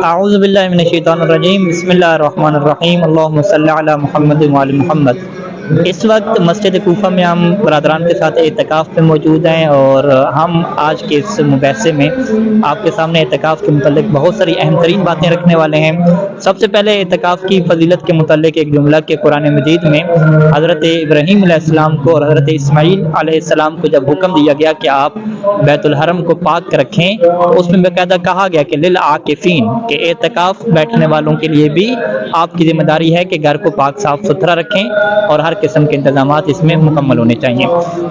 اعوذ باللہ من الشیطان الرجیم بسم اللہ الرحمن الرحیم اللہم صلی علی محمد وعلی محمد۔ اس وقت مسجد کوفہ میں ہم برادران کے ساتھ اعتکاف پہ موجود ہیں، اور ہم آج کے اس مباحثے میں آپ کے سامنے اعتکاف کے متعلق بہت ساری اہم ترین باتیں رکھنے والے ہیں۔ سب سے پہلے اعتکاف کی فضیلت کے متعلق ایک جملہ کہ قرآن مجید میں حضرت ابراہیم علیہ السلام کو اور حضرت اسماعیل علیہ السلام کو جب حکم دیا گیا کہ آپ بیت الحرم کو پاک رکھیں، اس میں باقاعدہ کہا گیا کہ للعاکفین، کہ اعتکاف بیٹھنے والوں کے لیے بھی آپ کی ذمہ داری ہے کہ گھر کو پاک صاف ستھرا رکھیں اور ہر قسم کے انتظامات اس میں مکمل ہونے چاہیے۔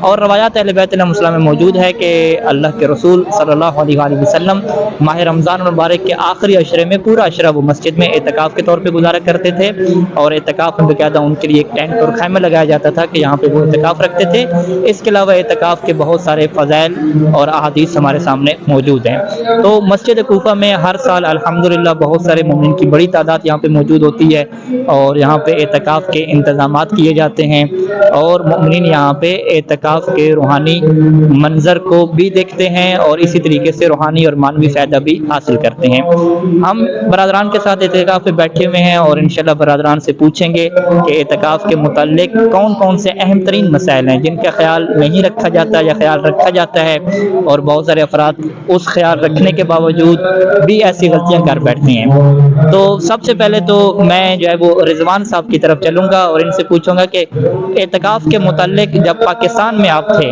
اور روایات اہل بیت علیہم السلام میں موجود ہے کہ اللہ کے رسول صلی اللہ علیہ وآلہ وسلم ماہ رمضان المبارک کے آخری عشرے میں پورا عشرہ وہ مسجد میں اعتکاف کے طور پہ گزارا کرتے تھے، اور اعتکاف میں باقاعدہ ان کے لیے ایک ٹینٹ اور خیمہ لگایا جاتا تھا کہ یہاں پہ وہ اعتکاف رکھتے تھے۔ اس کے علاوہ اعتکاف کے بہت سارے فضائل اور احادیث ہمارے سامنے موجود ہیں۔ تو مسجد کوفہ میں ہر سال الحمدللہ بہت سارے مومنین کی بڑی تعداد یہاں پہ موجود ہوتی ہے، اور یہاں پہ اعتکاف کے انتظامات کیے جاتے ہیں، اور مومنین یہاں پہ اعتکاف کے روحانی منظر کو بھی دیکھتے ہیں اور اسی طریقے سے روحانی اور معنوی فائدہ بھی حاصل کرتے ہیں۔ ہم برادران کے ساتھ اعتکاف پہ بیٹھے ہوئے ہیں، اور انشاءاللہ برادران سے پوچھیں گے کہ اعتکاف کے متعلق کون کون سے اہم ترین مسائل ہیں جن کا خیال نہیں رکھا جاتا یا خیال رکھا جاتا ہے، اور بہت سارے افراد اس خیال رکھنے کے باوجود بھی ایسی غلطیاں کر بیٹھتی ہیں۔ تو سب سے پہلے تو میں جو ہے وہ رضوان صاحب کی طرف چلوں گا اور ان سے پوچھوں گا کہ اعتکاف کے متعلق جب پاکستان میں آپ تھے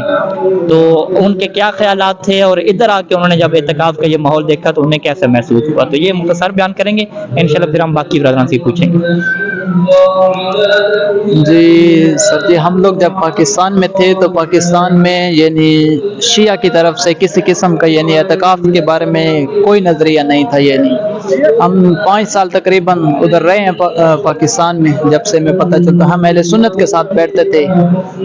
تو ان کے کیا خیالات تھے، اور ادھر آ کے انہوں نے جب اعتکاف کا یہ ماحول دیکھا تو انہیں کیسا محسوس ہوا؟ تو یہ مختصر بیان کریں گے انشاءاللہ، پھر ہم باقی برادران سے پوچھیں گے۔ جی سر جی، ہم لوگ جب پاکستان میں تھے تو پاکستان میں یعنی شیعہ کی طرف سے کسی قسم کا یعنی اعتکاف کے بارے میں کوئی نظریہ نہیں تھا۔ یعنی ہم 5 سال تقریباً ادھر رہے ہیں پاکستان میں، جب سے میں پتہ چلتا ہم اہل سنت کے ساتھ بیٹھتے تھے،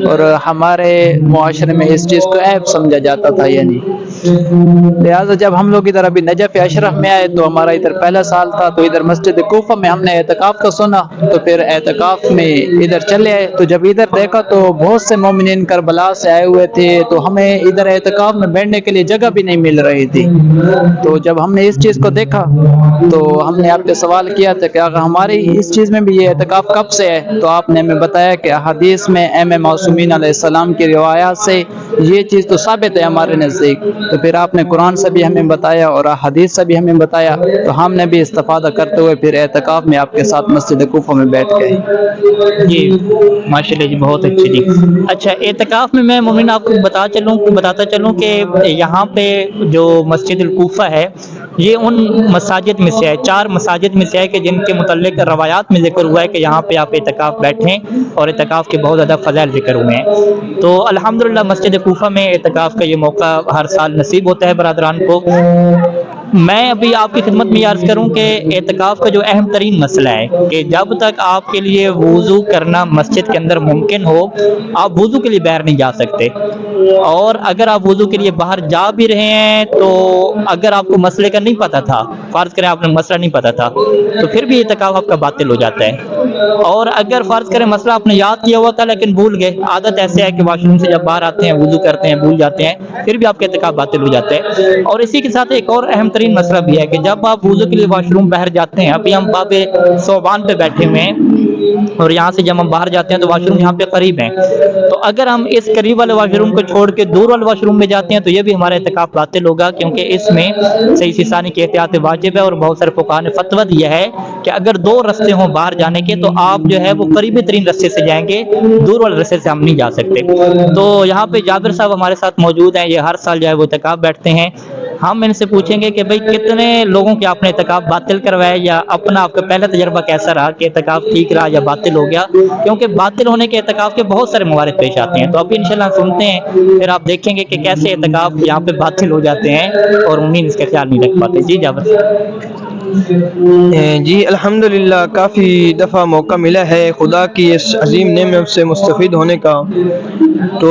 اور ہمارے معاشرے میں اس چیز کو عیب سمجھا جاتا تھا۔ یعنی لہٰذا جب ہم لوگ ادھر ابھی نجف اشرف میں آئے تو ہمارا ادھر پہلا سال تھا، تو ادھر مسجد کوفہ میں ہم نے اعتکاف کا سنا، تو پھر اعتکاف میں ادھر چلے آئے۔ تو جب ادھر دیکھا تو بہت سے مومنین کربلا سے آئے ہوئے تھے، تو ہمیں ادھر اعتکاف میں بیٹھنے کے لیے جگہ بھی نہیں مل رہی تھی۔ تو جب ہم نے اس چیز کو دیکھا تو ہم نے آپ سے سوال کیا تھا کہ ہماری اس چیز میں بھی یہ اعتکاف کب سے ہے؟ تو آپ نے ہمیں بتایا کہ احادیث میں معصومین علیہ السلام کی روایات سے یہ چیز تو ثابت ہے ہمارے نزدیک۔ تو پھر آپ نے قرآن سے بھی ہمیں بتایا اور احادیث سے بھی ہمیں بتایا، تو ہم نے بھی استفادہ کرتے ہوئے پھر اعتکاف میں آپ کے ساتھ مسجد کوفہ میں بیٹھ گئے۔ جی ماشاءاللہ جی، بہت اچھی جی۔ اچھا، اعتکاف میں مومن آپ کو بتاتا چلوں کہ یہاں پہ جو مسجد الکوفہ ہے یہ ان مساجد میں سے ہے، 4 مساجد میں سے ہے کہ جن کے متعلق روایات میں ذکر ہوا ہے کہ یہاں پہ آپ اعتکاف بیٹھیں، اور اعتکاف کے بہت زیادہ فضائل ذکر ہوئے ہیں۔ تو الحمدللہ مسجد کوفہ میں اعتکاف کا یہ موقع ہر سال نصیب ہوتا ہے برادران کو۔ میں ابھی آپ کی خدمت میں عرض کروں کہ اعتکاف کا جو اہم ترین مسئلہ ہے کہ جب تک آپ کے لیے وضو کرنا مسجد کے اندر ممکن ہو، آپ وضو کے لیے باہر نہیں جا سکتے، اور اگر آپ وضو کے لیے باہر جا بھی رہے ہیں تو اگر آپ کو مسئلے کا نہیں پتہ تھا، فرض کریں آپ نے مسئلہ نہیں پتہ تھا، تو پھر بھی اعتکاف آپ کا باطل ہو جاتا ہے۔ اور اگر فرض کریں مسئلہ آپ نے یاد کیا ہوا تھا لیکن بھول گئے، عادت ایسے ہے کہ واش روم سے جب باہر آتے ہیں وضو کرتے ہیں بھول جاتے ہیں، پھر بھی آپ کا اعتکاف باطل ہو جاتا ہے۔ اور اسی کے ساتھ ایک اور اہم ترین مسئلہ بھی ہے کہ جب آپ وضو کے لیے واش روم باہر جاتے ہیں، ابھی ہم باب ثوبان پہ بیٹھے ہوئے ہیں اور یہاں سے جب ہم باہر جاتے ہیں تو واش روم یہاں پہ قریب ہیں، تو اگر ہم اس قریب والے واش روم کو چھوڑ کے دور والے واش روم میں جاتے ہیں تو یہ بھی ہمارا اعتکاف باطل ہوگا، کیونکہ اس میں صحیح ثانی کی احتیاط واجب ہے، اور بہت سارے فقہاء نے فتویٰ دیا ہے کہ اگر 2 رستے ہوں باہر جانے کے تو آپ جو ہے وہ قریبی ترین رستے سے جائیں گے، دور والے رستے سے ہم نہیں جا سکتے۔ تو یہاں پہ جابر صاحب ہمارے ساتھ موجود ہیں، یہ ہر سال جو ہے وہ اعتکاف بیٹھتے ہیں۔ ہم ان سے پوچھیں گے کہ بھئی کتنے لوگوں کے آپ نے اعتکاف باطل کروائے، یا اپنا آپ کا پہلا تجربہ کیسا رہا کہ اعتکاف ٹھیک رہا یا باطل ہو گیا؟ کیونکہ باطل ہونے کے اعتکاف کے بہت سارے موارد پیش آتے ہیں، تو ابھی انشاءاللہ سنتے ہیں، پھر آپ دیکھیں گے کہ کیسے اعتکاف یہاں پہ باطل ہو جاتے ہیں اور امین اس کا خیال نہیں رکھ پاتے۔ جی جابر جی الحمدللہ کافی دفعہ موقع ملا ہے خدا کی اس عظیم نعمت سے مستفید ہونے کا، تو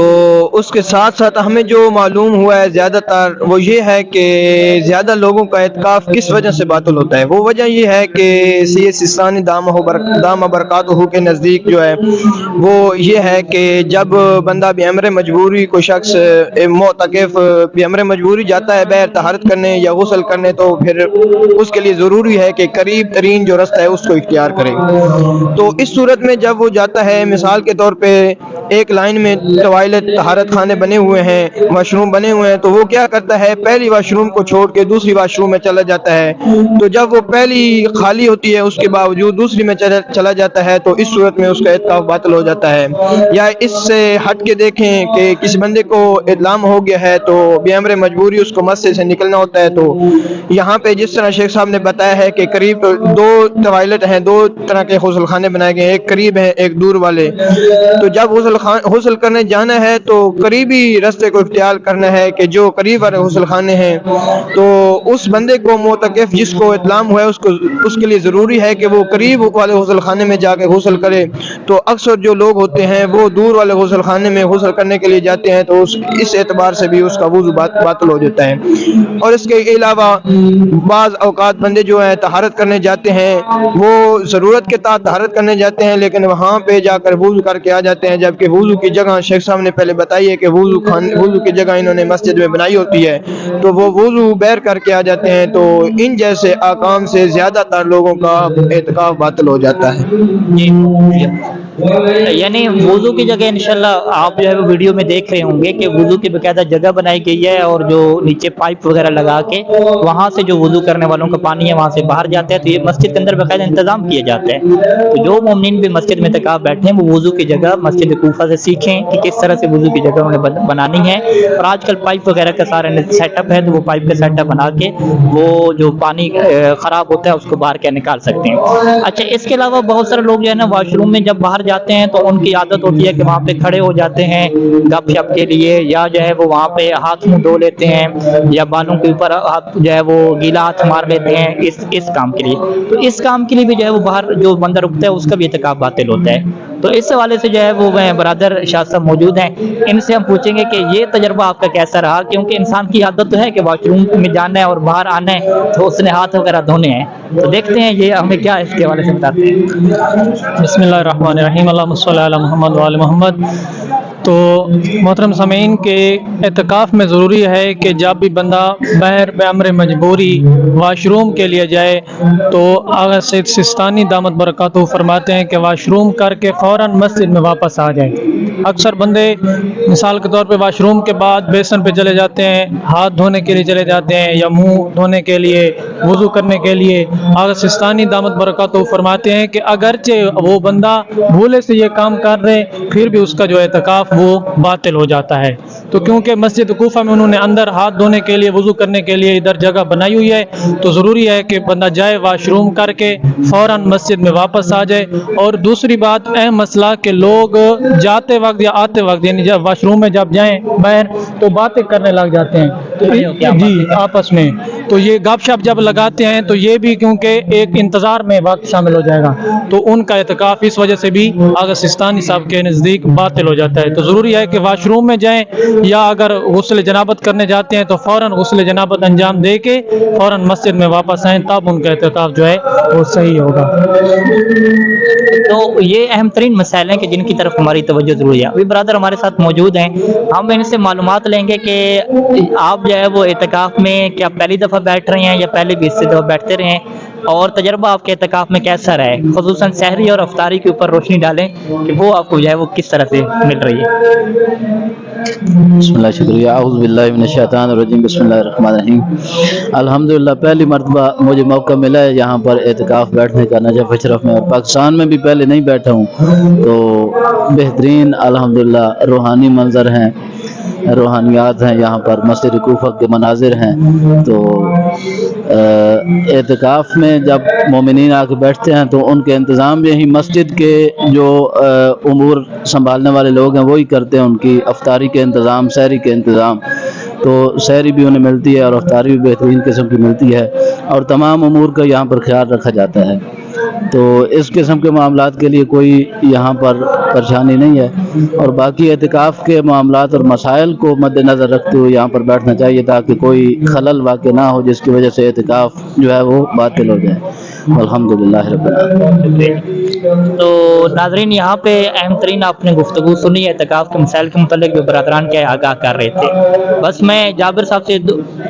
اس کے ساتھ ساتھ ہمیں جو معلوم ہوا ہے زیادہ تر وہ یہ ہے کہ زیادہ لوگوں کا اعتکاف کس وجہ سے باطل ہوتا ہے۔ وہ وجہ یہ ہے کہ سید سستانی دامہ برکاتہ کے نزدیک جو ہے وہ یہ ہے کہ جب بندہ بامر مجبوری کوئی شخص معتکف بامر مجبوری جاتا ہے بغیر طہارت کرنے یا غسل کرنے، تو پھر اس کے لیے ضروری ضروری ہے کہ قریب ترین جو رستہ ہے اس کو اختیار کرے۔ تو اس صورت میں جب وہ جاتا ہے، مثال کے طور پہ ایک لائن میں ٹوائلٹ طہارت خانے بنے ہوئے ہیں، واش روم بنے ہوئے ہیں، تو وہ کیا کرتا ہے، پہلی واش روم کو چھوڑ کے دوسری واش روم میں چلا جاتا ہے۔ تو جب وہ پہلی خالی ہوتی ہے اس کے باوجود دوسری میں چلا جاتا ہے تو اس صورت میں اس کا اعتکاف باطل ہو جاتا ہے۔ یا اس سے ہٹ کے دیکھیں کہ کسی بندے کو اعلام ہو گیا ہے تو بامر مجبوری اس کو مسجد سے نکلنا ہوتا ہے، تو یہاں پہ جس طرح شیخ صاحب نے بتایا ہے کہ قریب دو ٹوائلٹ ہیں، دو طرح کے غسل خانے بنائے گئے ہیں، ایک قریب ہے ایک دور والے۔ تو جب غسل کرنے جانا ہے تو قریبی رستے کو اختیار کرنا ہے کہ جو قریب والے غسل خانے ہیں، تو اس بندے کو معتکف جس کو اطلاع ہوا ہے اس کے لیے ضروری ہے کہ وہ قریب والے غسل خانے میں جا کے غسل کرے۔ تو اکثر جو لوگ ہوتے ہیں وہ دور والے غسل خانے میں غسل کرنے کے لیے جاتے ہیں، تو اس اعتبار سے بھی اس کا وضو باطل ہو جاتا ہے۔ اور اس کے علاوہ بعض اوقات بندے جو ہیں طہارت کرنے جاتے ہیں، وہ ضرورت کے تحت طہارت کرنے جاتے ہیں لیکن وہاں پہ جا کر وضو کر کے آ جاتے ہیں، جبکہ وضو کی جگہ شیخ صاحب نے پہلے بتائی ہے کہ وضو کی جگہ انہوں نے مسجد میں بنائی ہوتی ہے، تو وہ وضو بیر کر کے آ جاتے ہیں۔ تو ان جیسے احکام سے زیادہ تر لوگوں کا اعتکاف باطل ہو جاتا ہے۔ یعنی وضو کی جگہ انشاءاللہ آپ جو ہے وہ ویڈیو میں دیکھ رہے ہوں گے کہ وضو کی باقاعدہ جگہ بنائی گئی ہے، اور جو نیچے پائپ وغیرہ لگا کے وہاں سے جو وضو کرنے والوں کا پانی ہے وہاں سے باہر جاتا ہے، تو یہ مسجد کے اندر باقاعدہ انتظام کیا جاتا ہے۔ تو جو مومنین بھی مسجد میں اعتکاف بیٹھے ہیں وہ وضو کی جگہ مسجد کوفہ سے سیکھیں کہ کس طرح سے وضو کی جگہ انہیں بنانی ہے، اور آج کل پائپ وغیرہ کا سارا سیٹ اپ ہے، تو وہ پائپ کا سیٹ اپ بنا کے وہ جو پانی خراب ہوتا ہے اس کو باہر کیا نکال سکتے ہیں۔ اچھا، اس کے علاوہ بہت سارے لوگ جو ہے نا واش روم میں جب باہر جاتے ہیں تو ان کی عادت ہوتی ہے کہ وہاں پہ کھڑے ہو جاتے ہیں گپ شپ کے لیے، یا جو ہے وہ وہاں پہ ہاتھ منہ دھو لیتے ہیں، یا بالوں کے اوپر ہاتھ جو ہے وہ گیلا ہاتھ مار لیتے ہیں اس کام کے لیے۔ تو اس کام کے لیے بھی جو ہے وہ باہر جو بندہ رکتا ہے اس کا بھی اعتکاف باطل ہوتا ہے۔ تو اس حوالے سے جو ہے وہ برادر شاہ صاحب موجود ہیں، ان سے ہم پوچھیں گے کہ یہ تجربہ آپ کا کیسا رہا، کیونکہ انسان کی عادت تو ہے کہ واش روم میں جانا ہے اور باہر آنا ہے تو اس نے ہاتھ وغیرہ دھونے ہیں۔ تو دیکھتے ہیں یہ ہمیں کیا اس کے حوالے سے بتاتے ہیں۔ بسم اللہ الرحمن الرحیم، اللہم صلی علی محمد وعلی محمد۔ تو محترم سامعین کے اعتکاف میں ضروری ہے کہ جب بھی بندہ بہر بامر مجبوری واش روم کے لیے جائے تو آغا سید سستانی دامت برکاتہ فرماتے ہیں کہ واش روم کر کے فوراً مسجد میں واپس آ جائے۔ اکثر بندے مثال کے طور پہ واش روم کے بعد بیسن پہ چلے جاتے ہیں، ہاتھ دھونے کے لیے چلے جاتے ہیں، یا منہ دھونے کے لیے، وضو کرنے کے لیے۔ آغا سستانی دامت برکاتہ فرماتے ہیں کہ اگرچہ وہ بندہ بھولے سے یہ کام کر رہے پھر بھی اس کا جو اعتکاف وہ باطل ہو جاتا ہے۔ تو کیونکہ مسجد کوفہ میں انہوں نے اندر ہاتھ دھونے کے لیے، وضو کرنے کے لیے ادھر جگہ بنائی ہوئی ہے، تو ضروری ہے کہ بندہ جائے واش روم کر کے فوراً مسجد میں واپس آ جائے۔ اور دوسری بات اہم مسئلہ کہ لوگ جاتے وقت یا آتے وقت یعنی جب واش روم میں جب جائیں باہر تو باتیں کرنے لگ جاتے ہیں جی آپس میں، تو یہ گپ شپ جب لگاتے ہیں تو یہ بھی کیونکہ ایک انتظار میں وقت شامل ہو جائے گا، تو ان کا اعتکاف اس وجہ سے بھی آغا سستانی صاحب کے نزدیک باطل ہو جاتا ہے۔ تو ضروری ہے کہ واش روم میں جائیں یا اگر غسل جنابت کرنے جاتے ہیں تو فوراً غسل جنابت انجام دے کے فوراً مسجد میں واپس آئیں، تب ان کا اعتکاف جو ہے وہ صحیح ہوگا۔ تو یہ اہم ترین مسائل ہیں کہ جن کی طرف ہماری توجہ ضروری ہے۔ ابھی برادر ہمارے ساتھ موجود ہیں، ہم ان سے معلومات لیں گے کہ آپ جو ہے وہ اعتکاف میں کیا پہلی دفعہ بیٹھ رہے ہیں یا پہلے بھی اس سے دفعہ بیٹھتے رہے ہیں، اور تجربہ آپ کے اعتکاف میں کیسا رہا ہے، خصوصاً سحری اور افطاری کے اوپر روشنی ڈالیں کہ وہ آپ کو جو ہے وہ کس طرح سے مل رہی ہے۔ بسم اللہ، شکریہ۔ اعوذ باللہ من الشیطان الرجیم، بسم اللہ الرحمن الرحیم۔ الحمدللہ پہلی مرتبہ مجھے موقع ملا ہے یہاں پر اعتکاف بیٹھنے کا نجف اشرف میں، اور پاکستان میں بھی پہلے نہیں بیٹھا ہوں، تو بہترین الحمدللہ روحانی منظر ہیں، روحانیات ہیں یہاں پر، مسجد کوفہ کے مناظر ہیں۔ تو اعتکاف میں جب مومنین آ کے بیٹھتے ہیں تو ان کے انتظام یہی مسجد کے جو امور سنبھالنے والے لوگ ہیں وہی کرتے ہیں، ان کی افطاری کے انتظام، سحری کے انتظام، تو سحری بھی انہیں ملتی ہے اور افطاری بھی بہترین قسم کی ملتی ہے، اور تمام امور کا یہاں پر خیال رکھا جاتا ہے۔ تو اس قسم کے معاملات کے لیے کوئی یہاں پر پریشانی نہیں ہے، اور باقی اعتکاف کے معاملات اور مسائل کو مد نظر رکھتے ہوئے یہاں پر بیٹھنا چاہیے تاکہ کوئی خلل واقع نہ ہو جس کی وجہ سے اعتکاف جو ہے وہ باطل ہو جائے۔ الحمدللہ رب العالمین۔ تو ناظرین، یہاں پہ اہم ترین آپ نے گفتگو سنی ہے اعتکاف کے مسائل کے متعلق جو برادران کے آگاہ کر رہے تھے۔ بس میں جابر صاحب سے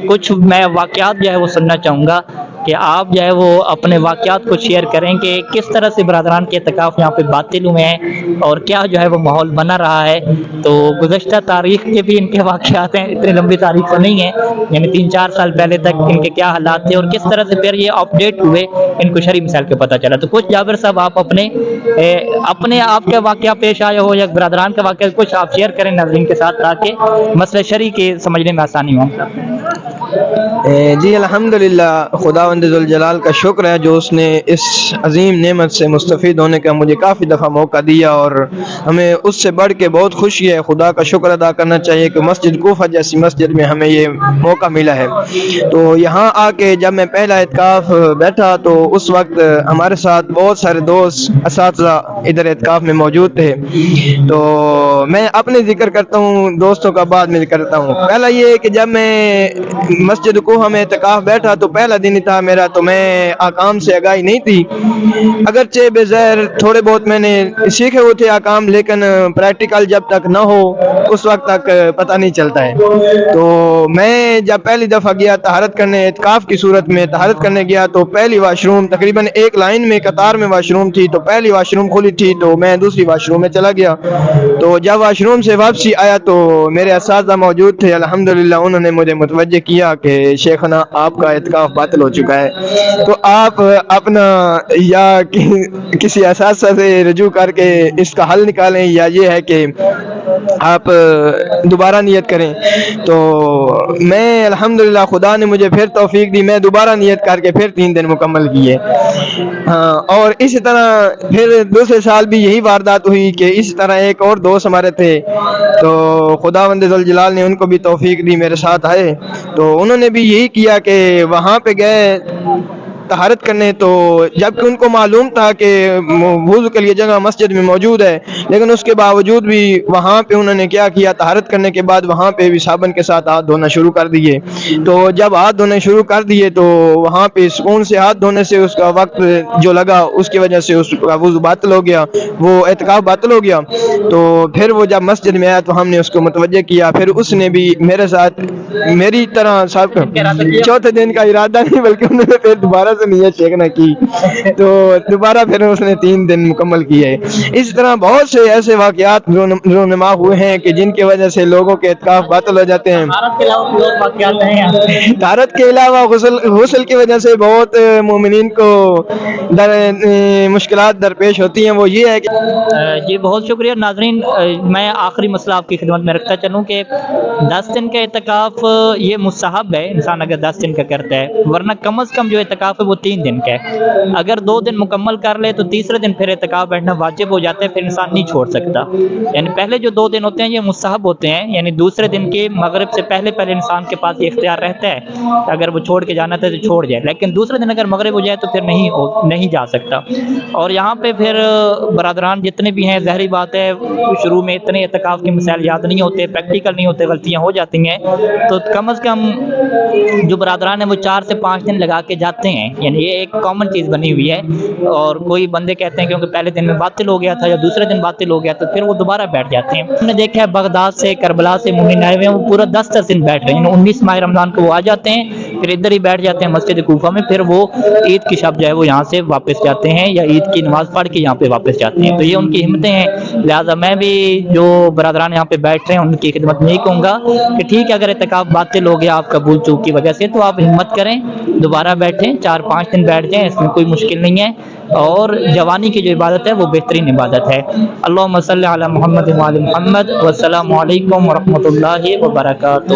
کچھ میں واقعات جو ہے وہ سننا چاہوں گا کہ آپ جو ہے وہ اپنے واقعات کو شیئر کریں کہ کس طرح سے برادران کے اعتکاف یہاں پہ باطل ہوئے ہیں اور کیا جو ہے وہ ماحول بنا رہا ہے. تو گزشتہ تاریخ کے بھی ان کے واقعات ہیں, اتنی لمبی تاریخ تو نہیں ہے, یعنی 3-4 سال پہلے تک ان کے کیا حالات تھے اور کس طرح سے پھر یہ اپڈیٹ ہوئے, ان کو شرعی مثال کے پتہ چلا. تو کچھ جابر صاحب آپ اپنے آپ کا واقعہ پیش آیا ہو یا برادران کا واقعہ کچھ آپ شیئر کریں ناظرین کے ساتھ تاکہ مسئلہ شرعی کے سمجھنے میں آسانی ہو. جی الحمدللہ, خداوند ذوالجلال کا شکر ہے جو اس نے اس عظیم نعمت سے مستفید ہونے کا مجھے کافی دفعہ موقع دیا, اور ہمیں اس سے بڑھ کے بہت خوشی ہے. خدا کا شکر ادا کرنا چاہیے کہ مسجد کوفہ جیسی مسجد میں ہمیں یہ موقع ملا ہے. تو یہاں آ کے جب میں پہلا اعتکاف بیٹھا تو اس وقت ہمارے ساتھ بہت سارے دوست اساتذہ ادھر اعتکاف میں موجود تھے. تو میں اپنے ذکر کرتا ہوں, دوستوں کا بعد میں کرتا ہوں. پہلا یہ ہے کہ جب میں مسجد کوفہ میں اعتکاف بیٹھا تو پہلا دن ہی تھا میرا, تو میں احکام سے آگاہی نہیں تھی. اگرچہ بظاہر تھوڑے بہت میں نے سیکھے ہوئے تھے احکام, لیکن پریکٹیکل جب تک نہ ہو اس وقت تک پتہ نہیں چلتا ہے. تو میں جب پہلی دفعہ گیا طہارت کرنے, اعتکاف کی صورت میں طہارت کرنے گیا, تو پہلی واش روم تقریباً ایک لائن میں قطار میں واش روم تھی, تو پہلی واش روم کھلی تھی تو میں دوسری واش روم میں چلا گیا. تو جب واش روم سے واپسی آیا تو میرے اساتذہ موجود تھے, الحمدللہ انہوں نے مجھے متوجہ کیا کہ شیخنا آپ کا اعتکاف باطل ہو چکا ہے, تو آپ اپنا یا کسی اساتذہ سے رجوع کر کے اس کا حل نکالیں, یا یہ ہے کہ آپ دوبارہ نیت کریں. تو میں الحمدللہ خدا نے مجھے پھر توفیق دی, میں دوبارہ نیت کر کے پھر 3 دن مکمل کیے. اور اسی طرح پھر دوسرے سال بھی یہی واردات ہوئی کہ اسی طرح ایک اور دوست ہمارے تھے, تو خداوند ذوالجلال نے ان کو بھی توفیق دی, میرے ساتھ آئے. تو انہوں نے بھی یہی کیا کہ وہاں پہ گئے طہارت کرنے, تو جبکہ ان کو معلوم تھا کہ وضو کے لیے جگہ مسجد میں موجود ہے, لیکن اس کے باوجود بھی وہاں پہ انہوں نے کیا کیا, طہارت کرنے کے بعد وہاں پہ بھی صابن کے ساتھ ہاتھ دھونا شروع کر دیے. تو جب ہاتھ دھونے شروع کر دیے تو وہاں پہ سکون سے ہاتھ دھونے سے اس کا وقت جو لگا اس کی وجہ سے اس کا وضو باطل ہو گیا, وہ اعتکاف باطل ہو گیا. تو پھر وہ جب مسجد میں آیا تو ہم نے اس کو متوجہ کیا, پھر اس نے بھی میرے ساتھ میری طرح سب چوتھے دن کا ارادہ نہیں بلکہ انہوں نے پھر دوبارہ سے نیت شیخنا کی, تو دوبارہ پھر اس نے 3 دن مکمل کیے. اس طرح بہت سے ایسے واقعات رونما ہوئے ہیں کہ جن کی وجہ سے لوگوں کے اعتکاف باطل ہو جاتے ہیں. طہارت کے علاوہ غسل کی وجہ سے بہت مومنین کو مشکلات درپیش ہوتی ہیں. وہ یہ ہے کہ جی بہت شکریہ ناظرین, میں آخری مسئلہ آپ کی خدمت میں رکھتا چلوں کہ 10 دن کا اعتکاف یہ مستحب ہے, انسان اگر 10 دن کا کرتا ہے, ورنہ کم از کم جو اعتکاف ہے وہ 3 دن کا ہے. اگر 2 دن مکمل کر لے تو تیسرے دن پھر اعتکاف بیٹھنا واجب ہو جاتا ہے, پھر انسان نہیں چھوڑ سکتا. یعنی پہلے جو 2 دن ہوتے ہیں یہ مستحب ہوتے ہیں, یعنی دوسرے دن کے مغرب سے پہلے انسان کے پاس یہ اختیار رہتا ہے اگر وہ چھوڑ کے جانا تھا تو چھوڑ جائے, لیکن دوسرے دن اگر مغرب ہو جائے تو پھر نہیں جا سکتا. اور یہاں پہ پھر برادران جتنے بھی ہیں, ظاہری بات ہے شروع میں اتنے اعتکاف کے مسائل یاد نہیں ہوتے, پریکٹیکل نہیں ہوتے, غلطیاں ہو جاتی ہیں. تو کم از کم جو برادران ہیں وہ 4 سے 5 دن لگا کے جاتے ہیں, یعنی یہ ایک کامن چیز بنی ہوئی ہے. اور کوئی بندے کہتے ہیں کیونکہ پہلے دن میں باطل ہو گیا تھا یا دوسرے دن باطل ہو گیا تو پھر وہ دوبارہ بیٹھ جاتے ہیں. ہم نے دیکھا ہے بغداد سے کربلا سے مومن آئے ہوئے ہیں, وہ پورا 10 دن بیٹھ رہے ہیں, 19 ماہ رمضان کو وہ آ جاتے ہیں, پھر ادھر ہی بیٹھ جاتے ہیں مسجد کوفہ میں, پھر وہ عید کی شب جو ہے وہ یہاں سے واپس جاتے ہیں یا عید کی نماز پڑھ کے یہاں پہ واپس جاتے ہیں. تو یہ ان کی ہمتیں ہیں. لہٰذا میں بھی جو برادران یہاں پہ بیٹھ رہے ہیں ان کی خدمت میں یہ کہوں گا کہ ٹھیک ہے, اگر اعتکاف باطل ہو گیا آپ کا بھول چوک کی وجہ سے تو آپ ہمت کریں, دوبارہ بیٹھیں, 4-5 دن بیٹھ جائیں, اس میں کوئی مشکل نہیں ہے. اور جوانی کی جو عبادت ہے وہ بہترین عبادت ہے. اللہم صلی علی محمد و علی محمد, والسلام علیکم ورحمۃ اللہ وبرکاتہ.